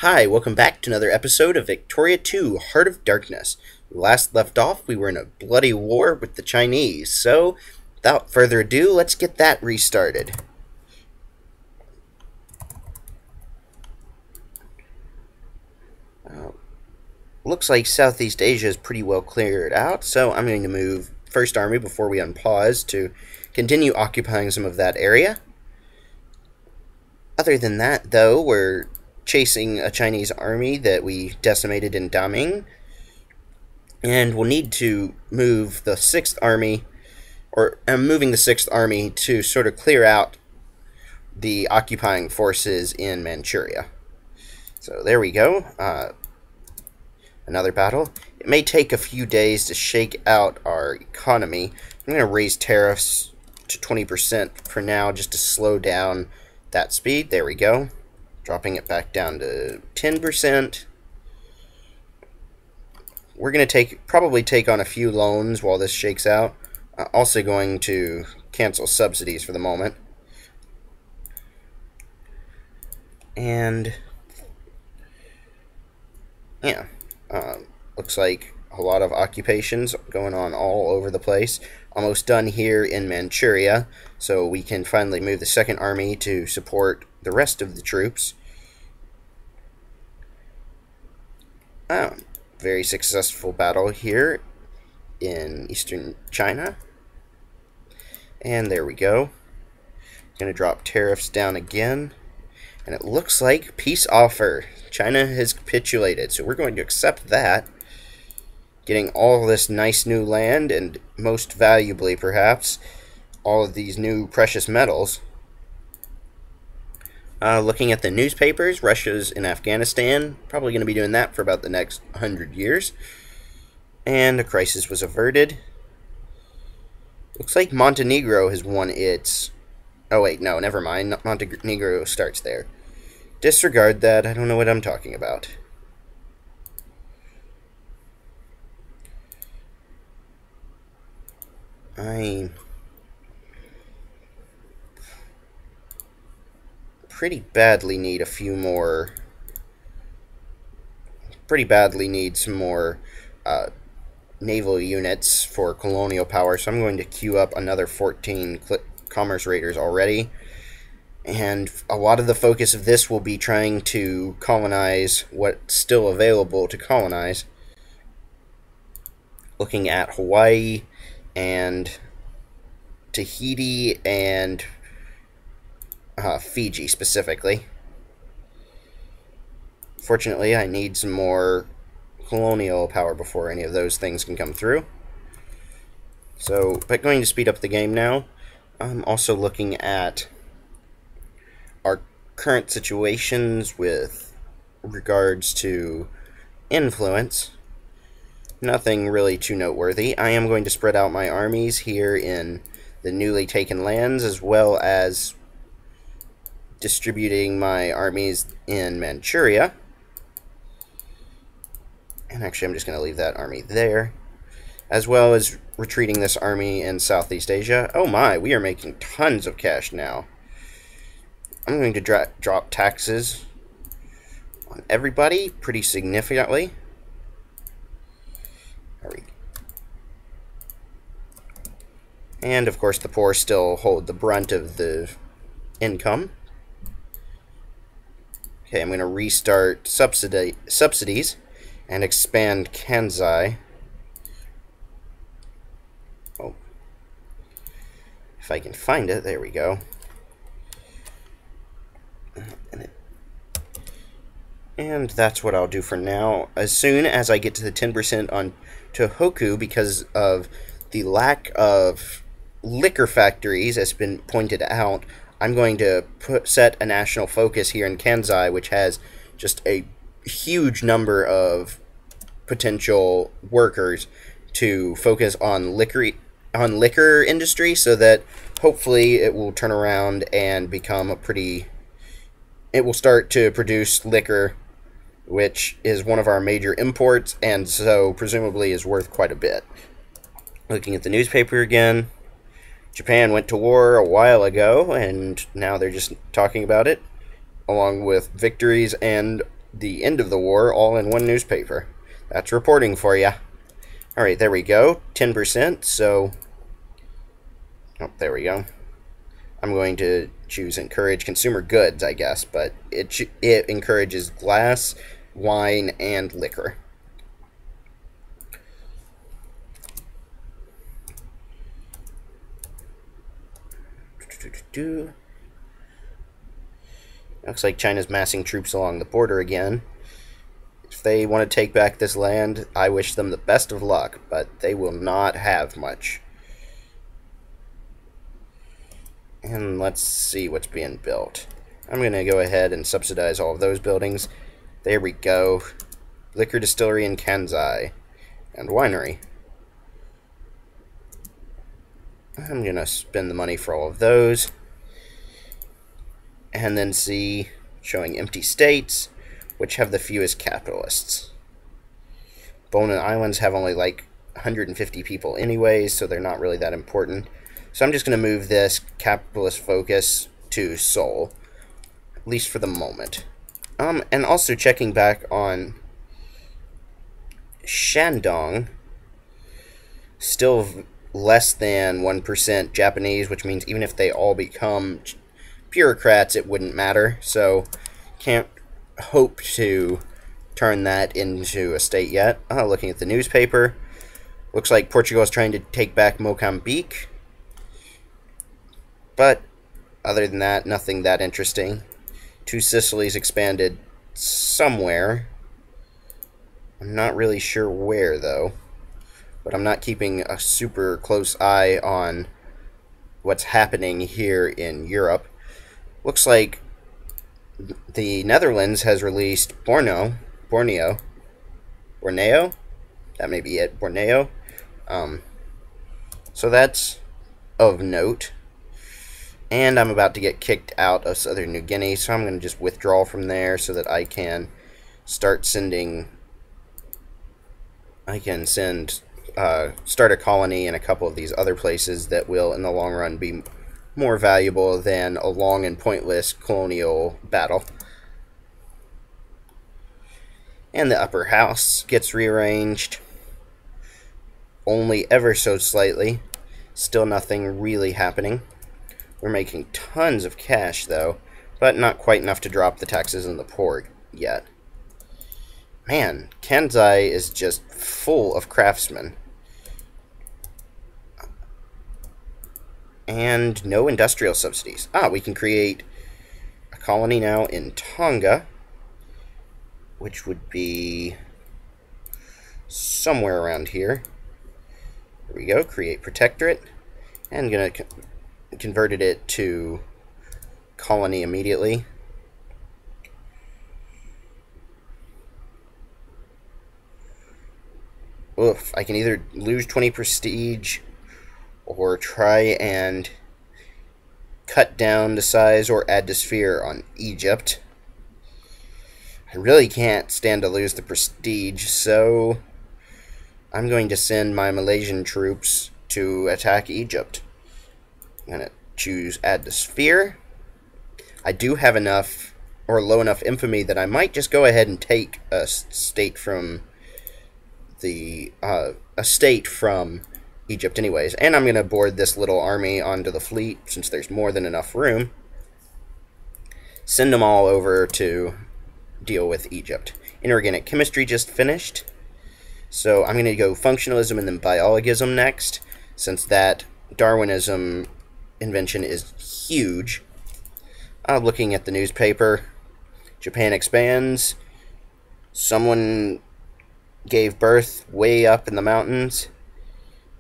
Hi, welcome back to another episode of Victoria 2, Heart of Darkness. Last left off, we were in a bloody war with the Chinese, so without further ado, let's get that restarted. Looks like Southeast Asia is pretty well cleared out, so I'm going to move First Army before we unpause to continue occupying some of that area. Other than that, though, we're chasing a Chinese army that we decimated in Daming, and we'll need to move the 6th Army, or I'm moving the 6th Army to sort of clear out the occupying forces in Manchuria. So there we go. Another battle. It may take a few days to shake out our economy. I'm going to raise tariffs to 20% for now just to slow down that speed. There we go. Dropping it back down to 10%. We're going to probably take on a few loans while this shakes out. Also going to cancel subsidies for the moment. And yeah, looks like a lot of occupations going on all over the place. Almost done here in Manchuria, so we can finally move the 2nd Army to support the rest of the troops. Very successful battle here in eastern China. And there we go. Going to drop tariffs down again. And it looks like peace offer. China has capitulated, so we're going to accept that. Getting all this nice new land, and most valuably, perhaps, all of these new precious metals. Looking at the newspapers, Russia's in Afghanistan. Probably going to be doing that for about the next 100 years. And a crisis was averted. Looks like Montenegro has won its... Oh wait, no, never mind. Montenegro starts there. Disregard that. I don't know what I'm talking about. I pretty badly need a few more... Pretty badly need some more naval units for colonial power, so I'm going to queue up another 14 commerce raiders already. And a lot of the focus of this will be trying to colonize what's still available to colonize. Looking at Hawaii and Tahiti and Fiji specifically. Fortunately, I need some more colonial power before any of those things can come through. So, but going to speed up the game now. I'm also looking at our current situations with regards to influence. Nothing really too noteworthy. I am going to spread out my armies here in the newly taken lands, as well as distributing my armies in Manchuria. And actually, I'm just going to leave that army there, as well as retreating this army in Southeast Asia. Oh my, we are making tons of cash now. I'm going to drop taxes on everybody pretty significantly. And of course, the poor still hold the brunt of the income. Okay, I'm going to restart subsidies and expand Kansai. Oh, if I can find it, there we go. And that's what I'll do for now. As soon as I get to the 10% on Tohoku, because of the lack of liquor factories, as has been pointed out, I'm going to set a national focus here in Kansai, which has just a huge number of potential workers to focus on liquor industry, so that hopefully it will turn around and become it will start to produce liquor, which is one of our major imports, and so presumably is worth quite a bit. Looking at the newspaper again, Japan went to war a while ago, and now they're just talking about it, along with victories and the end of the war all in one newspaper. That's reporting for you. Alright, there we go. 10%, so... Oh, there we go. I'm going to choose encourage consumer goods, I guess, but it encourages glass, wine, and liquor. Looks like China's massing troops along the border again. If they want to take back this land, I wish them the best of luck, but they will not have much. And let's see what's being built. I'm going to go ahead and subsidize all of those buildings. There we go. Liquor distillery in Kansai. And winery. I'm going to spend the money for all of those. And then see, showing empty states, which have the fewest capitalists. Bonin Islands have only like 150 people anyways, so they're not really that important. So I'm just going to move this capitalist focus to Seoul, at least for the moment. And also checking back on Shandong, still less than 1% Japanese, which means even if they all become bureaucrats, it wouldn't matter. So can't hope to turn that into a state yet. Looking at the newspaper, looks like Portugal is trying to take back Mozambique. But other than that, nothing that interesting. Two Sicilies expanded somewhere. I'm not really sure where, though. But I'm not keeping a super close eye on what's happening here in Europe. Looks like the Netherlands has released Borneo? That may be it, Borneo. So that's of note. And I'm about to get kicked out of Southern New Guinea, so I'm going to just withdraw from there so that I can start sending... start a colony in a couple of these other places that will, in the long run, be more valuable than a long and pointless colonial battle. And the upper house gets rearranged. Only ever so slightly. Still nothing really happening. We're making tons of cash, though, but not quite enough to drop the taxes on the poor yet. Man, Kansai is just full of craftsmen. And no industrial subsidies. We can create a colony now in Tonga, which would be somewhere around here. There we go, create protectorate. And I'm going to converted it to colony immediately. Oof, I can either lose 20 prestige or try and cut down the size or add to sphere on Egypt. I really can't stand to lose the prestige, so I'm going to send my Malaysian troops to attack Egypt. I'm going to choose add to sphere. I do have enough, or low enough infamy, that I might just go ahead and take a state from Egypt anyways. And I'm going to board this little army onto the fleet, since there's more than enough room. Send them all over to deal with Egypt. Inorganic chemistry just finished. So I'm going to go functionalism and then biologism next, since that Darwinism invention is huge. Looking at the newspaper, Japan expands. Someone gave birth way up in the mountains.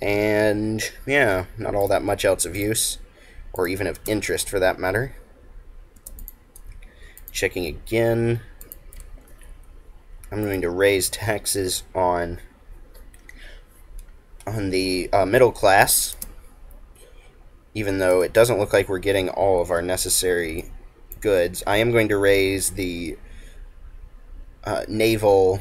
And yeah, not all that much else of use, or even of interest for that matter. Checking again. I'm going to raise taxes on the middle class, even though it doesn't look like we're getting all of our necessary goods. I am going to raise the naval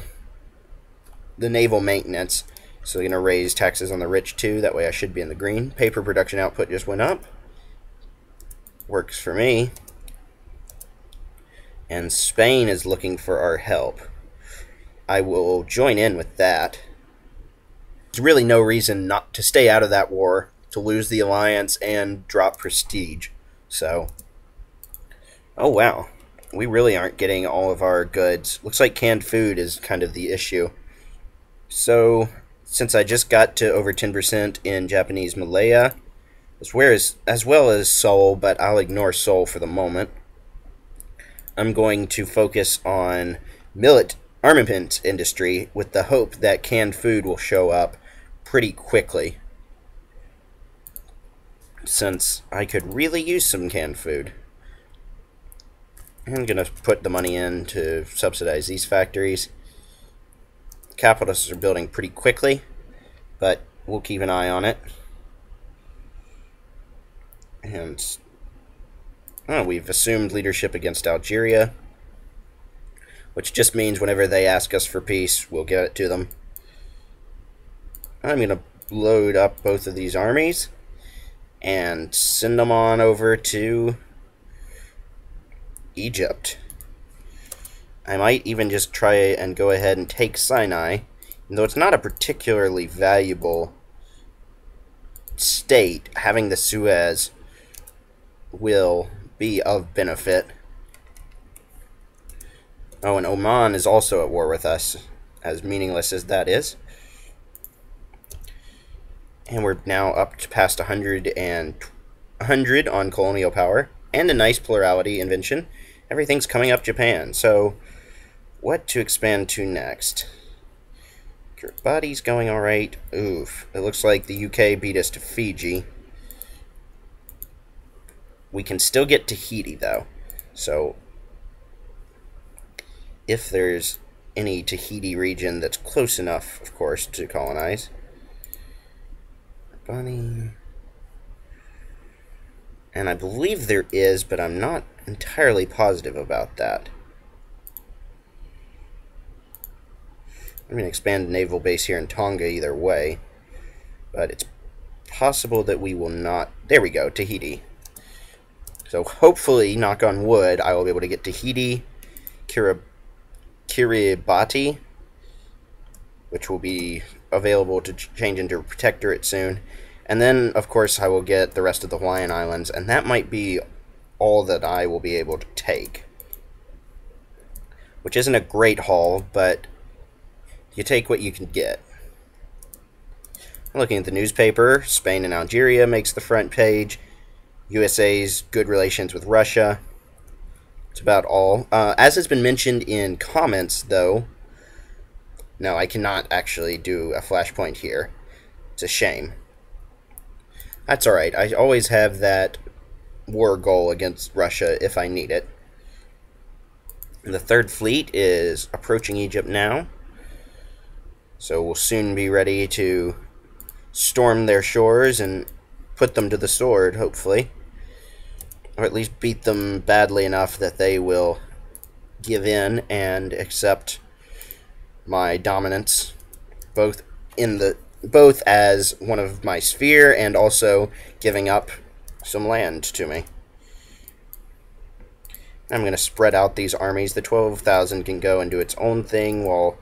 maintenance, so we're going to raise taxes on the rich too. That way I should be in the green. Paper production output just went up. Works for me. and Spain is looking for our help. I will join in with that. There's really no reason not to stay out of that war, to lose the alliance and drop prestige. So, oh wow, we really aren't getting all of our goods. Looks like canned food is kind of the issue. So, since I just got to over 10% in Japanese Malaya, as well as Seoul, but I'll ignore Seoul for the moment, I'm going to focus on armament industry with the hope that canned food will show up pretty quickly, since I could really use some canned food. I'm going to put the money in to subsidize these factories. Capitalists are building pretty quickly, but we'll keep an eye on it. And we've assumed leadership against Algeria, which just means whenever they ask us for peace, we'll give it to them. I'm going to load up both of these armies and send them on over to Egypt. I might even just try and go ahead and take Sinai, though it's not a particularly valuable state. Having the Suez will be of benefit. Oh, and Oman is also at war with us, as meaningless as that is. And we're now up to past 100 on colonial power, and a nice plurality invention. Everything's coming up Japan, so what to expand to next? Kiribate's going alright. Oof. It looks like the UK beat us to Fiji. We can still get Tahiti, though. So, if there's any Tahiti region that's close enough, of course, to colonize. Bunny. And I believe there is, but I'm not entirely positive about that. I'm going to expand the naval base here in Tonga either way, but it's possible that we will not. There we go, Tahiti. So hopefully, knock on wood, I will be able to get Tahiti, Kiribati, which will be available to change into a protectorate soon. And then, of course, I will get the rest of the Hawaiian Islands, and that might be all that I will be able to take. Which isn't a great haul, but you take what you can get. Looking at the newspaper, Spain and Algeria makes the front page. USA's good relations with Russia. That's about all. As has been mentioned in comments, though, no, I cannot actually do a flashpoint here. It's a shame. That's alright. I always have that war goal against Russia if I need it. And the Third Fleet is approaching Egypt now. So we'll soon be ready to storm their shores and put them to the sword, hopefully. Or at least beat them badly enough that they will give in and accept my dominance, both as one of my sphere and also giving up some land to me. I'm going to spread out these armies. The 12,000 can go and do its own thing, while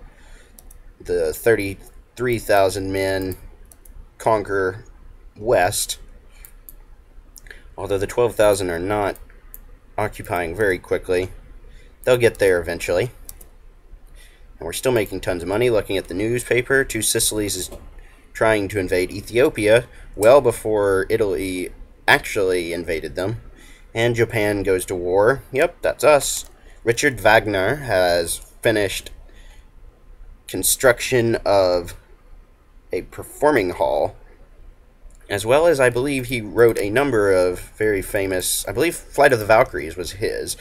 the 33,000 men conquer west. Although the 12,000 are not occupying very quickly. They'll get there eventually. And we're still making tons of money. Looking at the newspaper, Two Sicilies is trying to invade Ethiopia well before Italy actually invaded them. And Japan goes to war. Yep, that's us. Richard Wagner has finished construction of a performing hall, as well as I believe he wrote a number of very famous, I believe Flight of the Valkyries was his,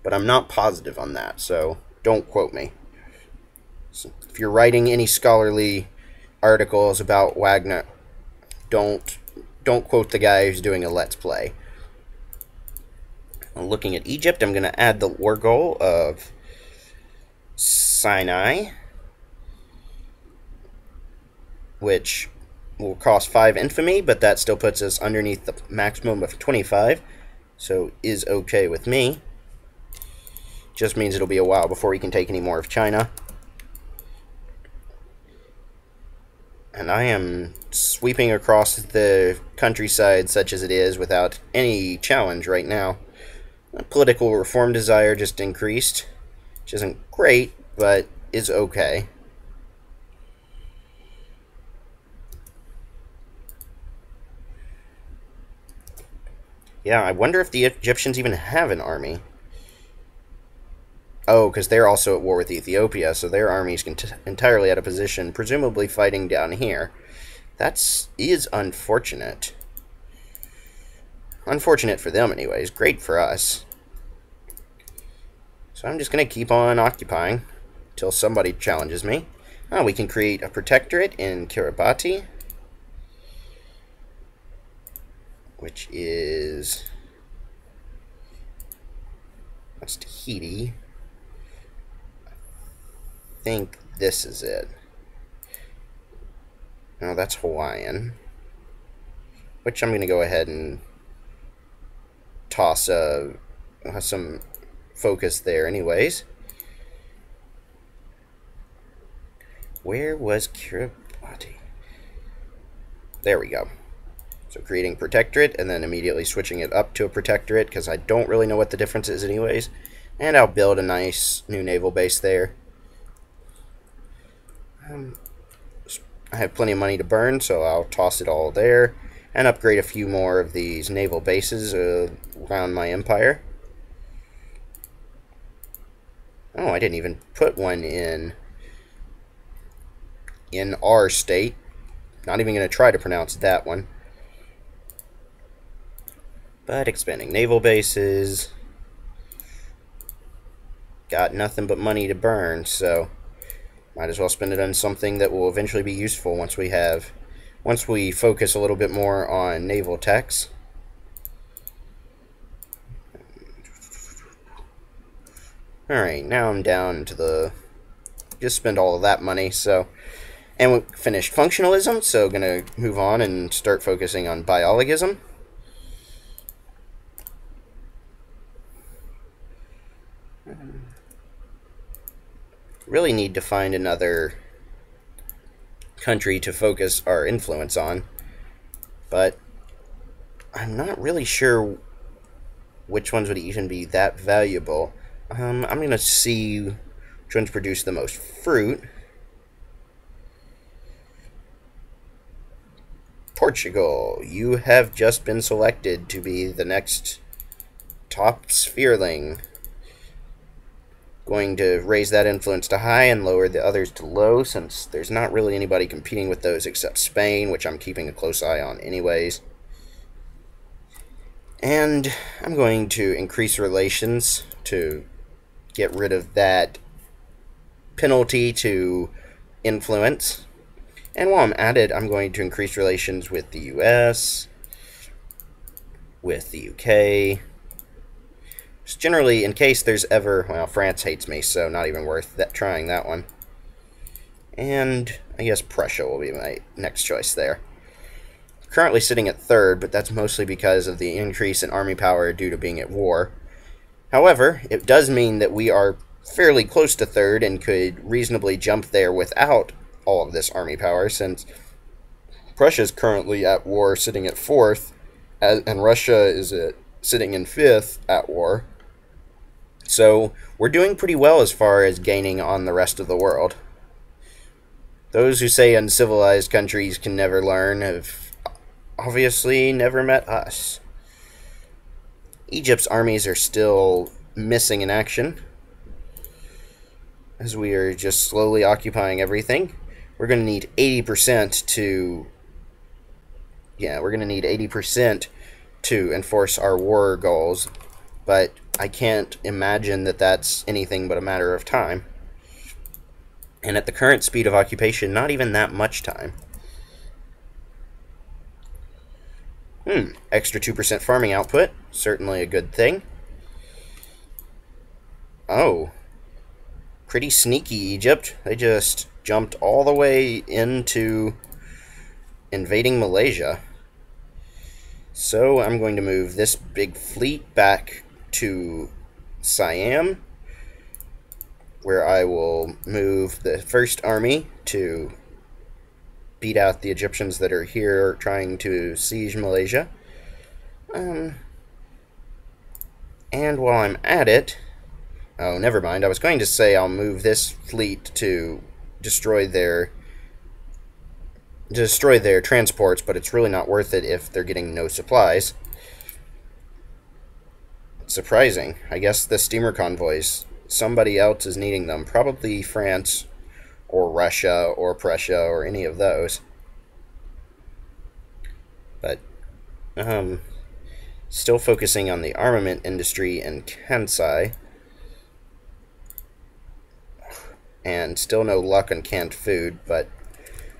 but I'm not positive on that, so don't quote me. So if you're writing any scholarly articles about Wagner, don't quote the guy who's doing a Let's Play. Looking at Egypt, I'm going to add the war goal of Sinai, which will cost 5 infamy, but that still puts us underneath the maximum of 25, so is okay with me. Just means it'll be a while before we can take any more of China. And I am sweeping across the countryside, such as it is, without any challenge right now. Political reform desire just increased, which isn't great, but is okay. Yeah, I wonder if the Egyptians even have an army. Oh, because they're also at war with Ethiopia, so their army's entirely out of position, presumably fighting down here. Is unfortunate. Unfortunate for them, anyways. Great for us. So I'm just going to keep on occupying until somebody challenges me. Oh, we can create a protectorate in Kiribati, which is... that's Tahiti. I think this is it. No, that's Hawaiian. Which I'm going to go ahead and toss some focus there anyways. Where was Kiribati? There we go. So creating protectorate and then immediately switching it up to a protectorate because I don't really know what the difference is anyways. And I'll build a nice new naval base there. I have plenty of money to burn, so I'll toss it all there and upgrade a few more of these naval bases around my empire. Oh, I didn't even put one in our state. Not even going to try to pronounce that one. But expanding naval bases. Got nothing but money to burn, so might as well spend it on something that will eventually be useful once we focus a little bit more on naval techs. Alright, now I'm down to the... just spend all of that money, so... and we finished functionalism, so gonna move on and start focusing on biologism. Really need to find another country to focus our influence on, but I'm not really sure which ones would even be that valuable. I'm going to see which ones produce the most fruit. Portugal, you have just been selected to be the next top sphereling. Going to raise that influence to high and lower the others to low, since there's not really anybody competing with those except Spain, which I'm keeping a close eye on anyways. And I'm going to increase relations to get rid of that penalty to influence. And while I'm at it, I'm going to increase relations with the US, with the UK. Just generally, in case there's ever... well, France hates me, so not even worth trying that one. And I guess Prussia will be my next choice there. Currently sitting at third, but that's mostly because of the increase in army power due to being at war. However, it does mean that we are fairly close to third and could reasonably jump there without all of this army power, since Prussia is currently at war sitting at fourth, and Russia is sitting in fifth at war. So we're doing pretty well as far as gaining on the rest of the world. Those who say uncivilized countries can never learn have obviously never met us. Egypt's armies are still missing in action, as we are just slowly occupying everything. We're going to need 80% to... yeah, we're going to need 80% to enforce our war goals, but I can't imagine that that's anything but a matter of time. And at the current speed of occupation, not even that much time. Extra 2% farming output, certainly a good thing. Oh, pretty sneaky, Egypt. They just jumped all the way into invading Malaysia. So I'm going to move this big fleet back to Siam, where I will move the first army to beat out the Egyptians that are here trying to siege Malaysia. And while I'm at it, oh, never mind. I was going to say I'll move this fleet to destroy their transports, but it's really not worth it if they're getting no supplies. Surprising. I guess the steamer convoys, somebody else is needing them. Probably France or Russia or Prussia or any of those. But, still focusing on the armament industry in Kansai. And still no luck on canned food, but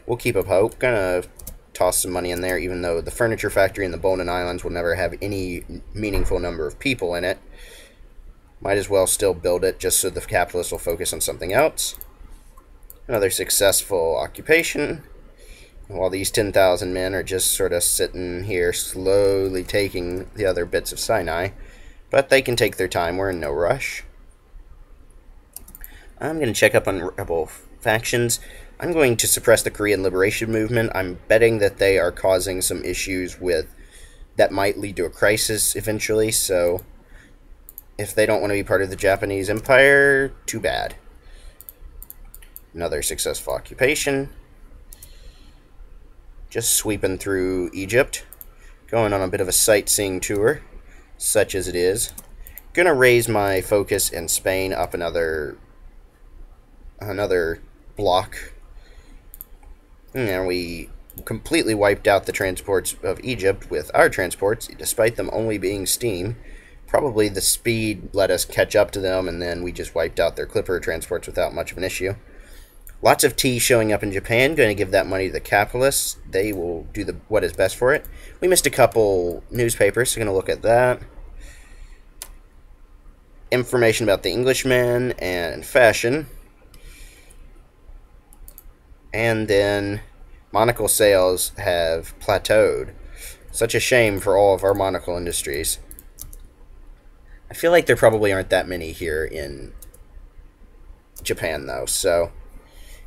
we'll keep up hope. Gonna toss some money in there, even though the furniture factory in the Bonin Islands will never have any meaningful number of people in it. Might as well still build it just so the capitalists will focus on something else. Another successful occupation. While these 10,000 men are just sort of sitting here slowly taking the other bits of Sinai. But they can take their time. We're in no rush. I'm going to check up on rebel factions. I'm going to suppress the Korean Liberation Movement. I'm betting that they are causing some issues that might lead to a crisis eventually, so if they don't want to be part of the Japanese Empire, too bad. Another successful occupation. Just sweeping through Egypt, going on a bit of a sightseeing tour, such as it is. Gonna raise my focus in Spain up another block. And we completely wiped out the transports of Egypt with our transports, despite them only being steam. Probably the speed let us catch up to them, and then we just wiped out their clipper transports without much of an issue. Lots of tea showing up in Japan. Going to give that money to the capitalists. They will do what is best for it. We missed a couple newspapers, so going to look at that. Information about the Englishmen and fashion. And then monocle sales have plateaued. Such a shame for all of our monocle industries. I feel like there probably aren't that many here in Japan, though, so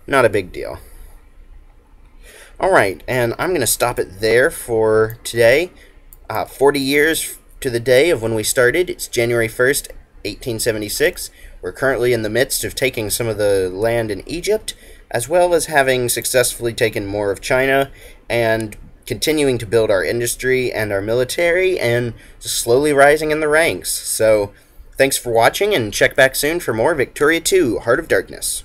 not a big deal. Alright, and I'm going to stop it there for today. 40 years to the day of when we started. It's January 1st, 1876. We're currently in the midst of taking some of the land in Egypt, as well as having successfully taken more of China, and continuing to build our industry and our military, and slowly rising in the ranks. So, thanks for watching, and check back soon for more Victoria 2, Heart of Darkness.